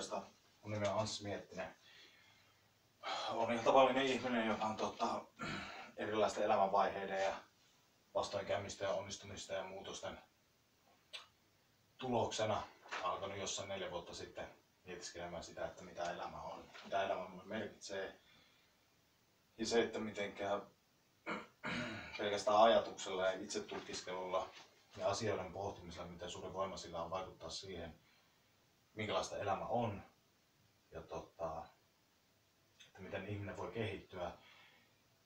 morjesta. Mun nimi on Anssi Miettinen. Olen ihan tavallinen ihminen, joka on erilaisten elämänvaiheiden ja vastoinkäymisten ja onnistumisten ja muutosten tuloksena alkanut jossain 4 vuotta sitten mietiskelemään sitä, että mitä elämä on, mitä elämä mulle merkitsee. Ja se, että mitenkään pelkästään ajatuksella ja itsetutkiskelulla ja asioiden pohtimisella, miten suuri voima sillä on vaikuttaa siihen, minkälaista elämä on ja että miten ihminen voi kehittyä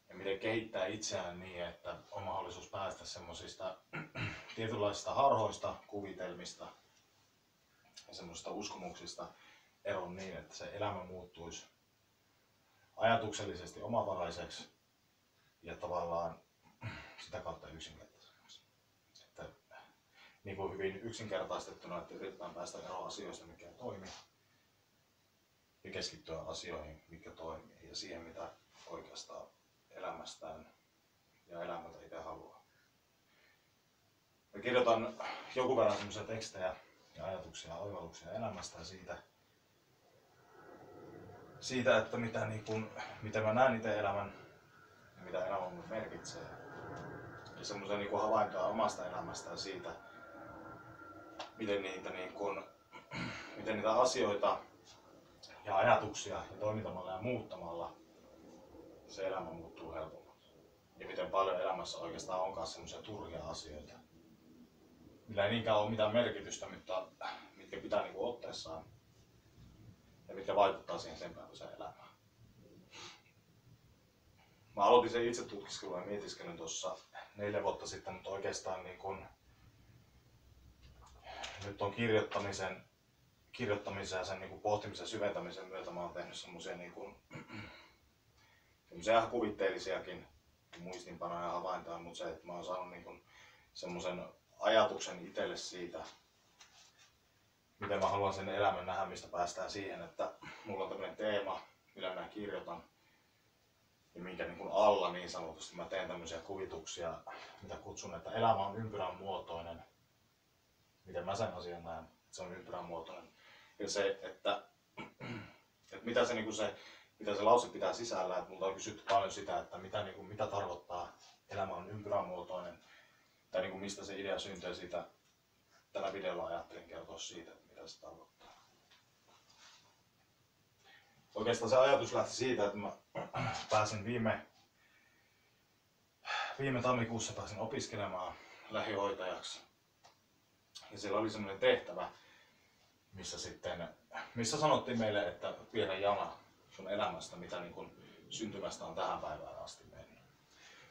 ja miten kehittää itseään niin, että on mahdollisuus päästä semmoisista tietynlaisista harhoista, kuvitelmista ja semmoisista uskomuksista eroon niin, että se elämä muuttuisi ajatuksellisesti omavaraiseksi ja tavallaan sitä kautta yksinkertaisemmaksi. Että niin kuin hyvin yksinkertaistettuna, että yritetään päästä eroon asioista, mikä toimii ja keskittyä asioihin, mikä toimii ja siihen, mitä oikeastaan elämästään ja elämältä itse haluaa. Mä kirjoitan jonkun verran semmoisia tekstejä ja ajatuksia ja oivalluksia elämästä ja siitä että miten mä näen itse elämän ja mitä elämä mulle merkitsee. Ja semmoisia havaintoja omasta elämästä ja siitä, miten niitä asioita ja ajatuksia ja toimintamalla ja muuttamalla se elämä muuttuu helpommaksi. Ja miten paljon elämässä oikeastaan onkaan semmoisia turhia asioita, millä ei niinkään ole mitään merkitystä, mutta mitkä pitää otteessaan ja mitkä vaikuttaa siihen sen päiväiseen elämään. Mä aloitin sen itse tutkiskelun ja mietiskelyn tuossa 4 vuotta sitten, mutta oikeastaan nyt on kirjoittamisen ja sen pohtimisen syventämisen myötä mä oon tehnyt semmosia ihan kuvitteellisiakin muistinpanoja ja havaintoja, mutta se, että mä oon saanut semmosen ajatuksen itselle siitä, miten mä haluan sen elämän nähdä, mistä päästään siihen, että mulla on tämmönen teema, millä mä kirjoitan ja minkä alla niin sanotusti mä teen tämmöisiä kuvituksia, mitä kutsun, että elämä on ympyrän muotoinen. Miten mä sen asian näen, että se on ympyrän muotoinen. Ja se, että mitä se lause pitää sisällä, että multa on kysytty paljon sitä, että mitä tarkoittaa elämä on ympyrän muotoinen. Tai mistä se idea syntyy siitä. Tällä videolla ajattelin kertoa siitä, että mitä se tarkoittaa. Oikeastaan se ajatus lähti siitä, että mä pääsin viime tammikuussa pääsin opiskelemaan lähihoitajaksi. Ja siellä oli semmoinen tehtävä, missä sanottiin meille, että piirrä jana sun elämästä, mitä syntymästä on tähän päivään asti mennyt.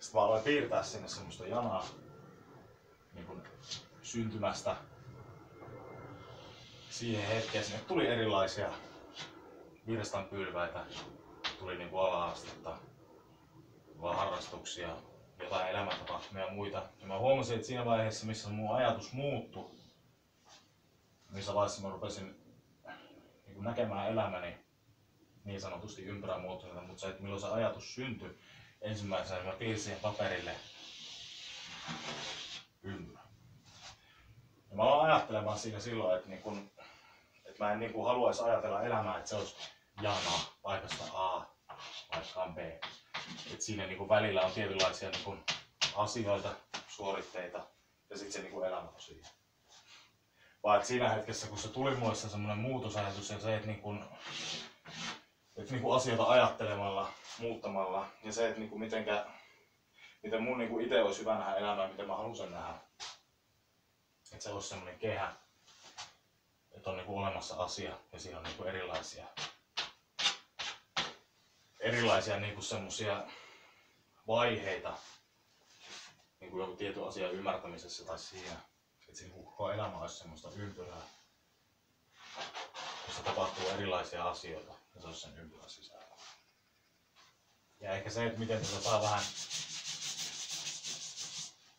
Sitten mä aloin piirtää sinne semmoista janaa syntymästä siihen hetkeen. Sinne tuli erilaisia virstanpylväitä, tuli ala-astetta, harrastuksia, jotain elämäntapahtumia ja muita. Ja mä huomasin, että siinä vaiheessa, missä mun ajatus muuttui, missä vaiheessa mä rupesin näkemään elämäni niin sanotusti ympyrän muotoisena, mutta se, että milloin se ajatus syntyi ensimmäisenä, mä piirsin siihen paperille ympyrän. Ja mä aloin ajattelemaan siinä silloin, että mä en haluaisi ajatella elämää, että se olisi jana paikasta A paikkaan B. Että siinä välillä on tietynlaisia asioita, suoritteita ja sitten se elämä on siinä. Vaan että siinä hetkessä, kun se tuli mulle semmoinen muutosajatus ja se, että asioita ajattelemalla, muuttamalla ja se, että miten mun itse olisi hyvä nähdä elämää, miten mä haluan sen nähdä. Että se olisi semmoinen kehä, että on olemassa asia ja siinä on erilaisia semmoisia vaiheita joku tietyn asian ymmärtämisessä tai siinä. Että se koko elämä olisi semmoista ympyrää, jossa tapahtuu erilaisia asioita ja se olisi sen ympyrän sisällä. Ja ehkä se, että miten tätä saa vähän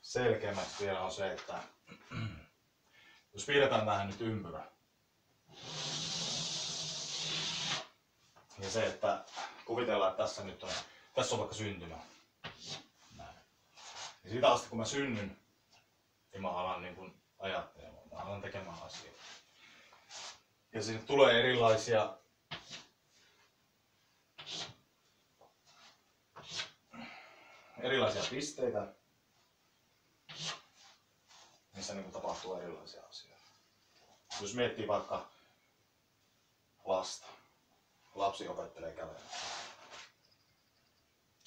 selkeämmäksi vielä on se, että jos piirretään tähän nyt ympyrä. Ja se, että kuvitellaan, että tässä on vaikka syntymä. Näin. Ja siitä asti kun mä synnyn, niin mä alan ajattelemaan, mä alan tekemään asioita. Ja sinne tulee erilaisia pisteitä, missä niin tapahtuu erilaisia asioita. Jos miettii vaikka lasta. Lapsi opettelee kävelemään.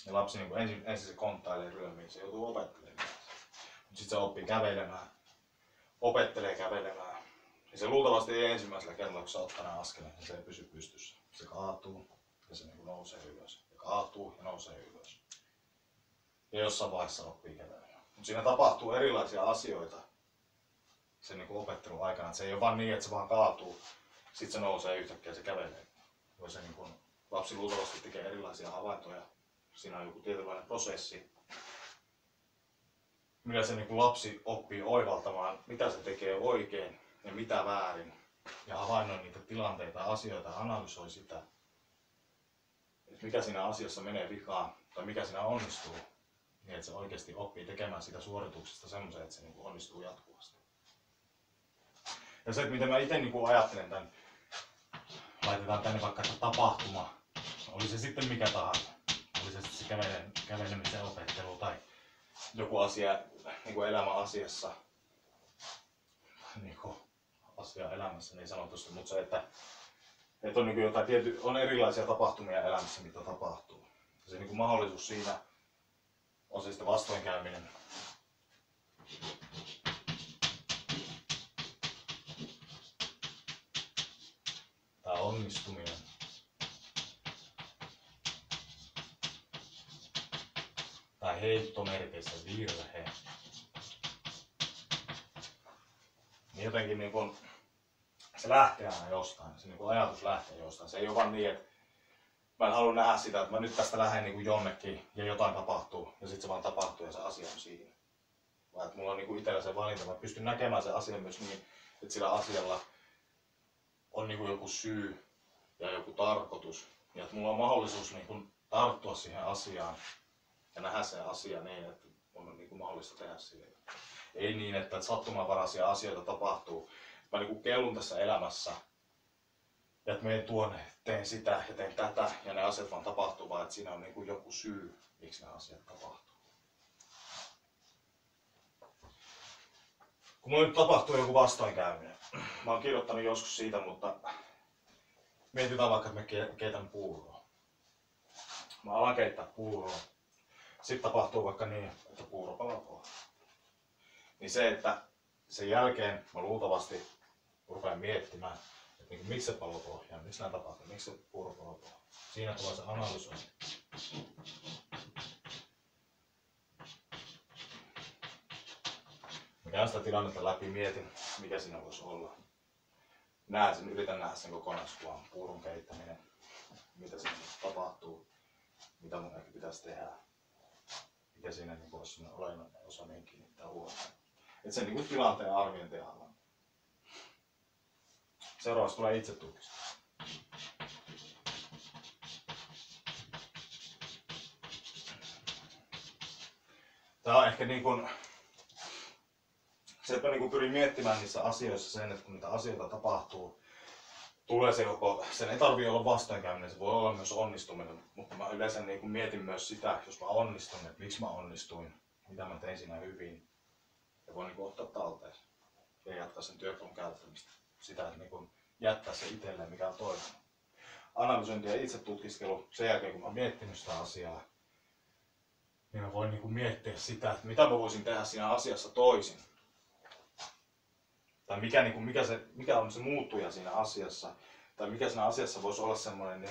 Ja lapsi niin ensin se konttailee ryömiin, se joutuu opettelemaan. Mutta sitten se oppii kävelemään, opettelee kävelemään. Ja se luultavasti ei ensimmäisellä kerralla, kun sä ottaa nämä askeleen, niin se ei pysy pystyssä. Se kaatuu ja se niin nousee ylös. Ja kaatuu ja nousee ylös. Ja jossain vaiheessa oppii kävelemään. Mutta siinä tapahtuu erilaisia asioita sen niin opettelun aikana. Se ei ole vaan niin, että se vaan kaatuu, sitten se nousee yhtäkkiä ja se kävelee. Ja se niin lapsi luultavasti tekee erilaisia havaintoja. Siinä on joku tietynlainen prosessi, millä se niin lapsi oppii oivaltamaan, mitä se tekee oikein ja mitä väärin. Ja havainnoi niitä tilanteita ja asioita ja analysoi sitä, että mikä siinä asiassa menee vikaan tai mikä siinä onnistuu. Niin että se oikeasti oppii tekemään sitä suorituksesta semmoisen, että se niin onnistuu jatkuvasti. Ja se, että miten mä itse niin ajattelen tämän, laitetaan tänne vaikka tapahtuma, oli se sitten mikä tahansa. Oli se sitten se kävelemisen opettelu tai joku asia niin elämän asiassa, niin asia elämässä niin sanotusti, mutta se, että on, niin jotain on erilaisia tapahtumia elämässä, mitä tapahtuu. Ja se niin mahdollisuus siinä on se sitten vastoinkäyminen. Tai onnistuminen. Tai heittomerkeissä virhe. Niin jotenkin niin kun, se lähtee aina jostain, se niin kun ajatus lähtee jostain. Se ei ole vaan niin, että mä en halua nähdä sitä, että mä nyt tästä lähden niin jonnekin ja jotain tapahtuu ja sitten se vaan tapahtuu ja se asia on siinä. Vaan että mulla on niin itsellä se valinta, mä pystyn näkemään sen asian myös niin, että sillä asialla on niin joku syy ja joku tarkoitus. Ja että mulla on mahdollisuus niin tarttua siihen asiaan ja nähdä se asia niin, että on niin mahdollista tehdä sille. Ei niin, että sattumanvaraisia asioita tapahtuu. Mä niin kellun tässä elämässä ja että menen tuonne, teen sitä ja teen tätä ja ne asiat vaan tapahtuu, vaan että siinä on niin joku syy, miksi ne asiat tapahtuu. Kun mulla nyt tapahtuu joku vastoinkäyminen, mä oon kirjoittanut joskus siitä, mutta mietitään vaikka, että mä keitän puuroa. Mä alan keittää puuroa. Sitten tapahtuu vaikka niin, että puuro palaa pohjaan. Niin se, että sen jälkeen mä luultavasti rupean miettimään, että niin miksi se paloi pohjaan, miksi näin tapahtuu, miksi se puuro paloi pohjaan. Siinä tulee se analysointi. Mä käyn sitä tilannetta läpi, mietin, mikä siinä voisi olla. Yritän nähdä sen kokonaiskuvan, puuron keittäminen, mitä siinä tapahtuu, mitä mun ehkä pitäisi tehdä, mikä siinä niin olisi sellainen olennainen osa mihin kiinnittää huomioon. Että sen niin tilanteen arviointia havainto. Seuraavaksi tulee itsetutkistus. Tää on ehkä niin kuin se, että mä pyrin miettimään niissä asioissa sen, että kun niitä asioita tapahtuu, tulee se joko, sen ei tarvitse olla vastoinkäyminen, se voi olla myös onnistuminen, mutta mä yleensä mietin myös sitä, jos mä onnistun, että miksi mä onnistuin, mitä mä tein siinä hyvin, ja voin ottaa talteen ja jatkaa sen työkalun käyttämistä, sitä, että jättää se itselleen, mikä on toiminut. Analysointi ja itsetutkiskelu, sen jälkeen kun mä oon miettinyt sitä asiaa, niin mä voin miettiä sitä, että mitä mä voisin tehdä siinä asiassa toisin. Tai mikä on se muuttuja siinä asiassa, tai mikä siinä asiassa voisi olla semmoinen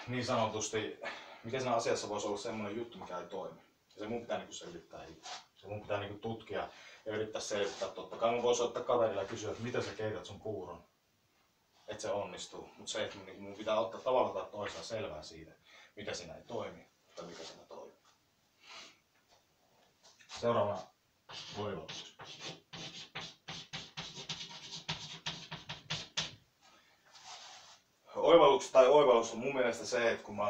niin sanotusti, mikä siinä asiassa voisi olla semmoinen juttu, mikä ei toimi. Ja se mun pitää selvittää itse. Se mun pitää tutkia ja yrittää selvittää. Totta kai mun voisi ottaa kaverilla ja kysyä, että miten sä keität sun puuron, että se onnistuu. Mutta se, että mun pitää ottaa tavalla tai toisella selvää siitä, mikä siinä ei toimi tai mikä siinä toimii. Seuraavana oivallus. Oivallus on mun mielestä se, että kun mä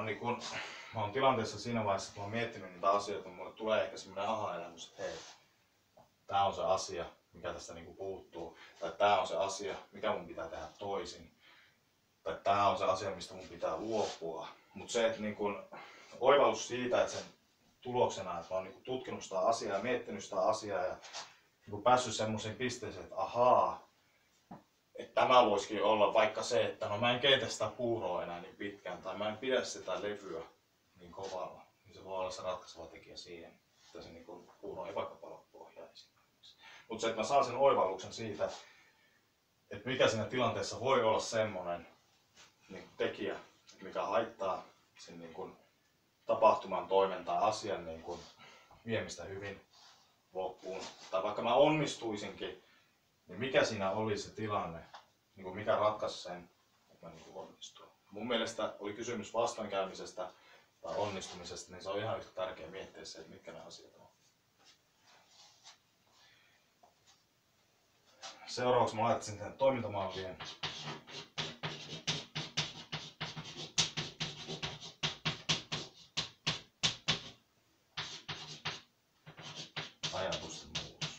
oon tilanteessa siinä vaiheessa, kun mä oon miettinyt niitä asioita, niin mulle tulee ehkä semmoinen aha-elämys, että hei, tää on se asia, mikä tästä niin kuin puuttuu. Tai tää on se asia, mikä mun pitää tehdä toisin. Tai tää on se asia, mistä mun pitää luopua. Mutta se, että niin kun, oivallus siitä, että sen tuloksena, että mä oon niin kun tutkinut sitä asiaa, miettinyt sitä asiaa ja niin päässyt semmoiseen pisteeseen, että ahaa, että tämä voisikin olla vaikka se, että no mä en keitä sitä puuroa enää niin pitkään tai mä en pidä sitä levyä niin kovalla, niin se voi olla se ratkaiseva tekijä siihen, että se niin kun puuro ei vaikka pala pohjaa esimerkiksi. Mutta se, että mä saan sen oivalluksen siitä, että mikä siinä tilanteessa voi olla semmoinen niin tekijä, mikä haittaa sen niin kun tapahtuman, toimen tai asian niin kun viemistä hyvin loppuun. Tai vaikka mä onnistuisinkin, niin mikä siinä oli se tilanne, niin kuin mikä ratkaisi sen, että mä niin onnistuin. Mun mielestä oli kysymys vastoinkäymisestä tai onnistumisesta, niin se on ihan yhtä tärkeää miettiä se, että mitkä ne asiat on. Seuraavaksi mä laittaisin tänne toimintamallien. Ajatusten muutos.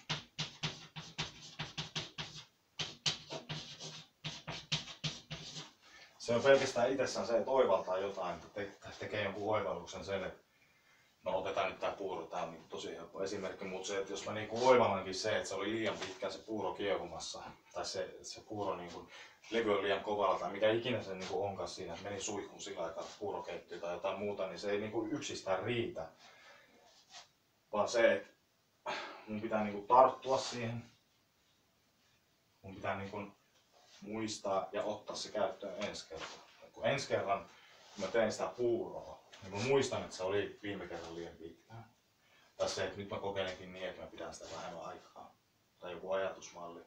Se on pelkästään itsessään se, että oivaltaa jotain, että tekee jonkun oivalluksen sen, että no otetaan nyt tää puuro, tää on niin tosi helppo esimerkki, mutta se, että jos mä niinku oivallankin se, että se oli liian pitkään se puuro kiehumassa, tai se puuro niinku, levy on liian kovalla tai mikä ikinä se niinku onkaan siinä, että meni suihkuun sillä aikaa, että puuro keittyy tai jotain muuta, niin se ei niinku yksistään riitä. Vaan se, että mun pitää niinku tarttua siihen, mun pitää niinku muistaa ja ottaa se käyttöön ensi kerran. Kun ensi kerran kun mä teen sitä puuroa, niin mä muistan, että se oli viime kerran liian pitkään. Tai se, että nyt mä kokeilenkin niin, että mä pidän sitä vähemmän aikaa. Tai joku ajatusmalli.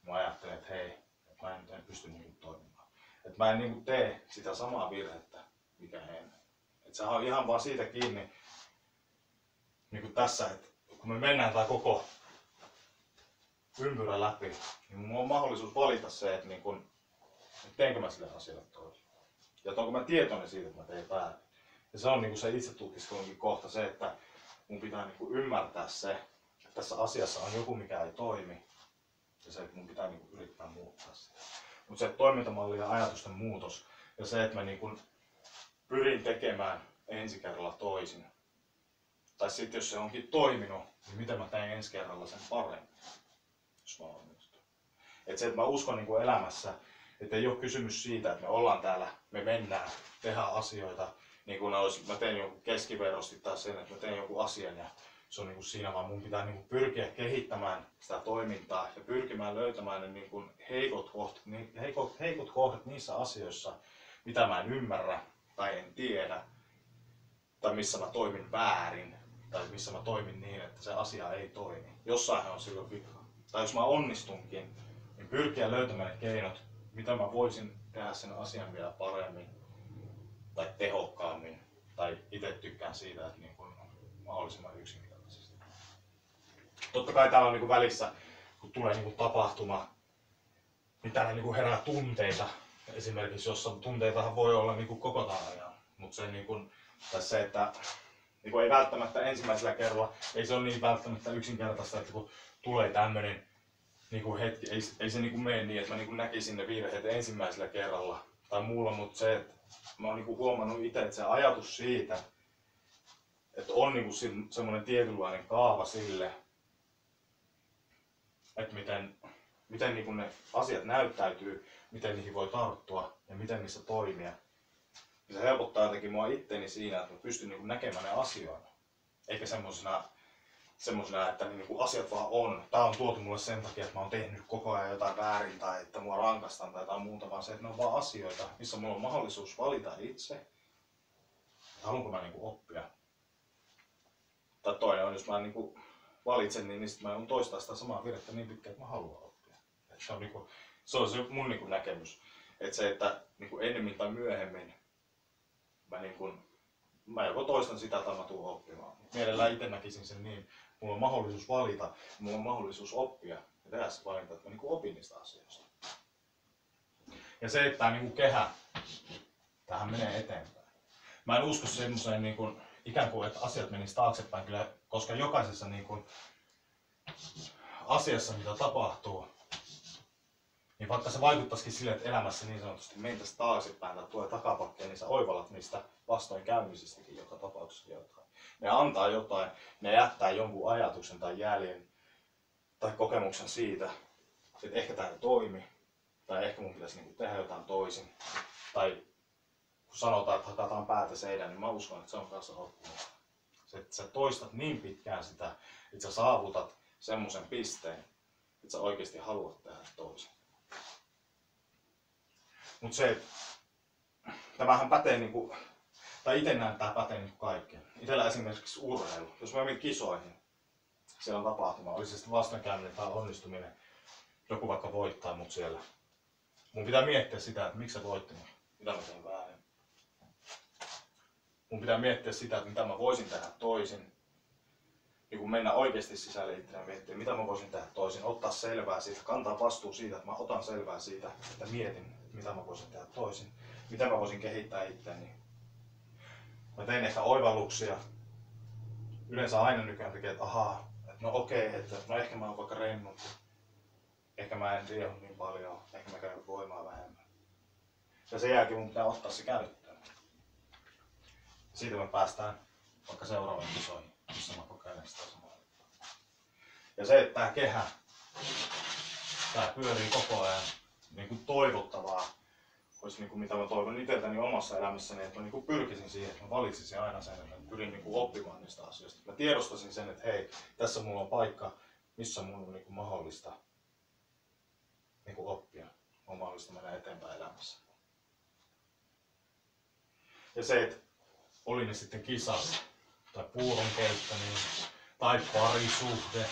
Mä ajattelen, että hei, että mä en pysty niin toimimaan. Että mä en niin tee sitä samaa virhettä, mikä ennen. Että sehän on ihan vaan siitä kiinni, niin kuin tässä, että kun me mennään tää koko ympyrä läpi, niin mulla on mahdollisuus valita se, että, niin kun, että teenkö mä sille asialle toisin. Ja onko mä tietoinen siitä, että mä teen väärin. Ja se on niin se itsetutkiskelunkin kohta se, että mun pitää niin ymmärtää se, että tässä asiassa on joku, mikä ei toimi. Ja se, että mun pitää niin yrittää muuttaa sitä. Mutta se toimintamalli ja ajatusten muutos ja se, että mä niin pyrin tekemään ensi kerralla toisin. Tai sitten jos se onkin toiminut, niin miten mä teen ensi kerralla sen paremmin, jos mä onnistun. Että se, että mä uskon niin kuin elämässä, että ei ole kysymys siitä, että me ollaan täällä, me mennään, tehdään asioita, niin kuin mä teen jonkun keskiverrosti tai sen, että mä teen jonkun asian ja se on niin kuin siinä, vaan mun pitää niin kuin pyrkiä kehittämään sitä toimintaa ja pyrkimään löytämään ne niin kuin heikot kohdat niissä asioissa, mitä mä en ymmärrä tai en tiedä, tai missä mä toimin väärin, tai missä mä toimin niin, että se asia ei toimi. Jossain on silloin vika. Tai jos mä onnistunkin, niin pyrkiä löytämään ne keinot, mitä mä voisin tehdä sen asian vielä paremmin tai tehokkaammin. Tai itse tykkään siitä, että niin kuin mahdollisimman yksinkertaisesti. Totta kai täällä on niin kuin välissä, kun tulee niin kuin tapahtuma, niin täällä niin kuin herää tunteita. Esimerkiksi jossa tunteitahan voi olla niin kuin koko ajan. Mutta se, niin kuin, tai se, että niin kuin ei välttämättä ensimmäisellä kerralla, ei se ole niin välttämättä yksinkertaista, että kun tulee tämmöinen niin kuin hetki, ei se niin kuin mene niin, että mä niin kuin näkisin ne virheet ensimmäisellä kerralla tai muulla, mutta se, että mä oon niin kuin huomannut itse, että se ajatus siitä, että on niin kuin semmoinen tietynlainen kaava sille, että miten niin kuin ne asiat näyttäytyy, miten niihin voi tarttua ja miten niissä toimia. Ja se helpottaa jotenkin mua itteni siinä, että mä pystyn niin kuin näkemään ne asioina. Eikä semmosena, että niin kuin asiat vaan on. Tää on tuotu mulle sen takia, että mä oon tehnyt koko ajan jotain väärin tai että mua rankastan tai jotain muuta, vaan se, että ne on vaan asioita, missä mulla on mahdollisuus valita itse. Että haluanko mä niin kuin oppia. Tai toinen on, jos mä niin kuin valitsen, niin sitten mä oon toistaa sitä samaa virhettä niin pitkään, että mä haluan oppia. Että se on se mun niin kuin näkemys. Että se, että niin kuin ennemmin tai myöhemmin mä joko toistan sitä tai mä tuun oppimaan. Mielellään itse näkisin sen niin, mulla on mahdollisuus valita, mulla on mahdollisuus oppia ja tehdä se valinta, että mä niin opin niistä asioista. Ja se, että tämä niin kehä, tähän menee eteenpäin. Mä en usko semmoiseen niin ikään kuin, että asiat menis taaksepäin kyllä, koska jokaisessa niin kuin, asiassa, mitä tapahtuu, niin vaikka se vaikuttaisikin sille, että elämässä niin sanotusti mentäisiin taaksepäin tai tulee takapakkeen, niin sä oivallat niistä vastoinkäymisistäkin joka tapauksessa jotain. Ne antaa jotain, ne jättää jonkun ajatuksen tai jäljen tai kokemuksen siitä, että ehkä tämä ei toimi, tai ehkä mun pitäisi niinku tehdä jotain toisin. Tai kun sanotaan, että hakataan päätä seinään, niin mä uskon, että se on kanssa oppimista. Että sä toistat niin pitkään sitä, että sä saavutat semmoisen pisteen, että sä oikeasti haluat tehdä toisin. Mutta se, että tämähän pätee niinku, tai itse näen, että tämä pätee niinku kaikkeen. Itellä esimerkiksi urheilu. Jos mä menen kisoihin, siellä on tapahtuma, oli se sitten vastoinkäyminen tai onnistuminen, joku vaikka voittaa mut siellä. Mun pitää miettiä sitä, että miksi se voitti mut, mitä mä tein väärin. Mun pitää miettiä sitä, että mitä mä voisin tehdä toisin. Niin kun mennä oikeasti sisälle itseään miettiä, mitä mä voisin tehdä toisin, ottaa selvää siitä, kantaa vastuu siitä, että mä otan selvää siitä, että mietin, mitä mä voisin tehdä toisin, mitä mä voisin kehittää itseäni. Mä tein ehkä oivalluksia. Yleensä aina nykyään tekee, että ahaa, että no okei, että no ehkä mä oon vaikka rennut. Ehkä mä en riehu niin paljon, ehkä mä käyn voimaa vähemmän. Ja sen jälkeen mun pitää ottaa se käyttöön. Siitä me päästään vaikka seuraaviin kisoihin, missä mä kokeilen sitä samaa. Ja se, että tää kehä, tää pyörii koko ajan niin kuin toivottavaa, olisi niin kuin mitä mä toivon itseltäni omassa elämässäni, että mä niin kuin pyrkisin siihen, että mä valitsisin aina sen, että mä pyrin niin kuin oppimaan niistä asioista. Mä tiedostasin sen, että hei, tässä mulla on paikka, missä mun on niin kuin mahdollista niin kuin oppia, on mahdollista mennä eteenpäin elämässä. Ja se, että oli ne sitten kisat, tai puuron keittäminen, tai parisuhde,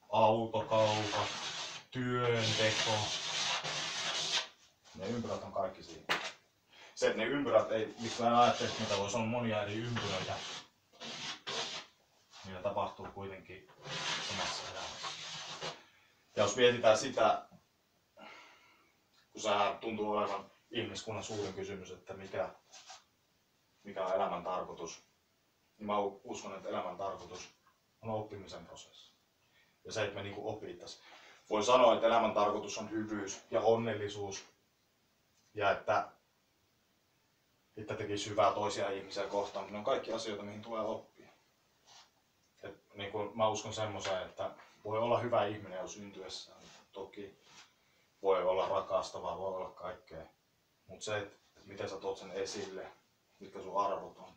autokaupat, työnteko, ne ympyrät on kaikki siinä. Se, että ne ympyrät ei, miksi mä ajattelin, että niitä voisi olla monia eri ympyröitä, niitä tapahtuu kuitenkin samassa elämässä. Ja jos mietitään sitä, kun sehän tuntuu olevan ihmiskunnan suurin kysymys, että mikä on elämän tarkoitus, niin mä uskon, että elämän tarkoitus on oppimisen prosessi. Ja se, että me niinku opittaisiin. Voi sanoa, että elämän tarkoitus on hyvyys ja onnellisuus. Ja että tekisi hyvää toisia ihmisiä kohtaan, mutta ne on kaikki asioita, mihin tulee oppia. Et niin kuin mä uskon semmoiseen, että voi olla hyvä ihminen jo syntyessään. Toki voi olla rakastava, voi olla kaikkea. Mutta se, että miten sä tuot sen esille, mitkä sun arvot on,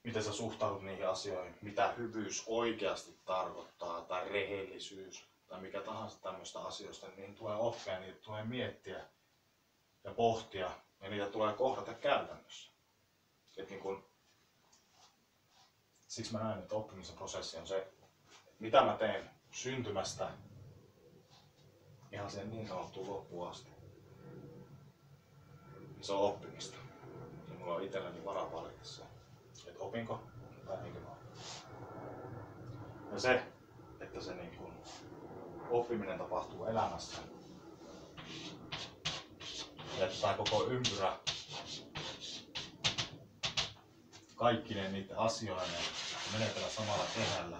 miten sä suhtaudut niihin asioihin, mitä hyvyys oikeasti tarkoittaa, tai rehellisyys, tai mikä tahansa tämmöistä asioista, niin niihin tulee oppia, niitä tulee miettiä ja pohtia, ja niitä tulee kohdata käytännössä. Et niin kun, siksi mä näen, että oppimisen prosessi on se, että mitä mä teen syntymästä ihan sen niin sanottuun loppuun asti. Se on oppimista. Ja mulla on itselläni varaa valita se, että opinko tai enkö mä opin. Ja se, että se niin kun oppiminen tapahtuu elämässä, ja että tämä koko ympyrä, kaikkinen niiden asioiden menetellä samalla kehällä,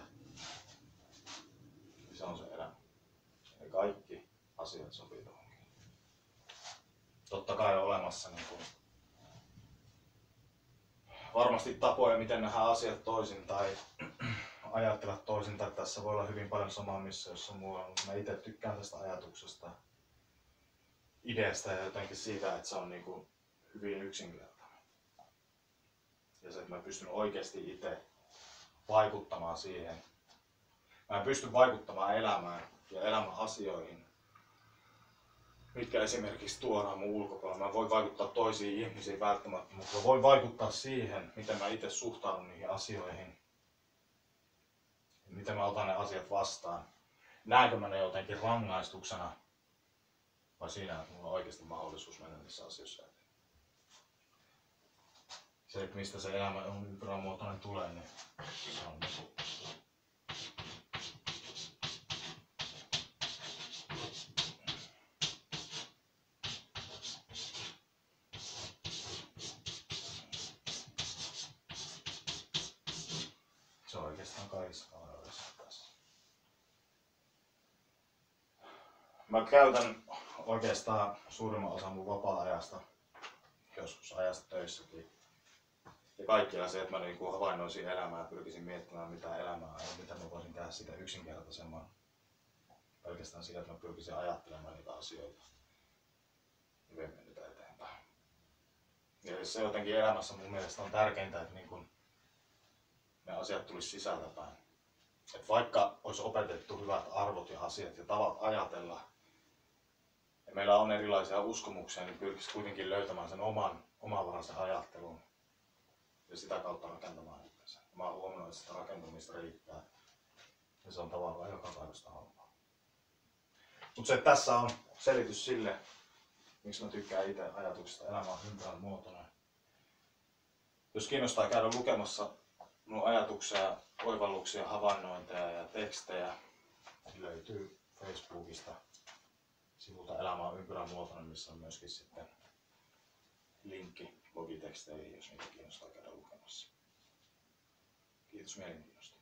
niin se on se elämä. Ja kaikki asiat sopii tuohonkin. Totta kai on olemassa niin kuin varmasti tapoja, miten nähdään asiat toisin tai ajattella toisin, tai tässä voi olla hyvin paljon samaa missä jos on muualla, mutta mä itse tykkään tästä ajatuksesta, ideasta ja jotenkin siitä, että se on niin kuin hyvin yksinkertainen. Ja se, että mä pystyn oikeasti itse vaikuttamaan siihen. Mä pystyn vaikuttamaan elämään ja elämän asioihin, mitkä esimerkiksi tuodaan mun ulkopuolella. Mä voin vaikuttaa toisiin ihmisiin välttämättä, mutta mä voin vaikuttaa siihen, miten mä itse suhtaudun niihin asioihin. Miten mä otan ne asiat vastaan. Näenkö mä ne jotenkin rangaistuksena vai siinä, että mulla on oikeasti mahdollisuus mennä niissä asioissa eteen. Se, että mistä se elämä on ympyrämuotoinen tulee, niin se on se on oikeastaan kaikissa kavereissa tässä. Mä käytän oikeastaan suurimman osan mun vapaa-ajasta, joskus ajasta töissäkin. Ja kaikki asiat mä niin havainnoisin elämää ja pyrkisin miettimään mitä elämää on, mitä mä voisin tehdä sitä yksinkertaisemman. Pelkästään siitä, että mä pyrkisin ajattelemaan niitä asioita ja viemme niitä eteenpäin. Ja se jotenkin elämässä mun mielestä on tärkeintä, että niin kun ne asiat tulisi sisältäpäin. Että vaikka olisi opetettu hyvät arvot ja asiat ja tavat ajatella, ja meillä on erilaisia uskomuksia, niin pyrkisi kuitenkin löytämään sen omavaraisen ajattelun ja sitä kautta rakentamaan itsensä. Mä oon huomannut, että sitä rakentumista riittää ja se on tavallaan joka päivästä halpaa. Mutta se tässä on selitys sille, miksi mä tykkään itse ajatuksesta elämä on ympärän muotoinen. Jos kiinnostaa käydä lukemassa mun ajatuksia, oivalluksia, havainnointeja ja tekstejä, niin löytyy Facebookista sivulta Elämä on ympyrän muotoinen, missä on myöskin sitten linkki blogiteksteihin, jos niitä kiinnostaa käydä lukemassa. Kiitos mielenkiinnosta.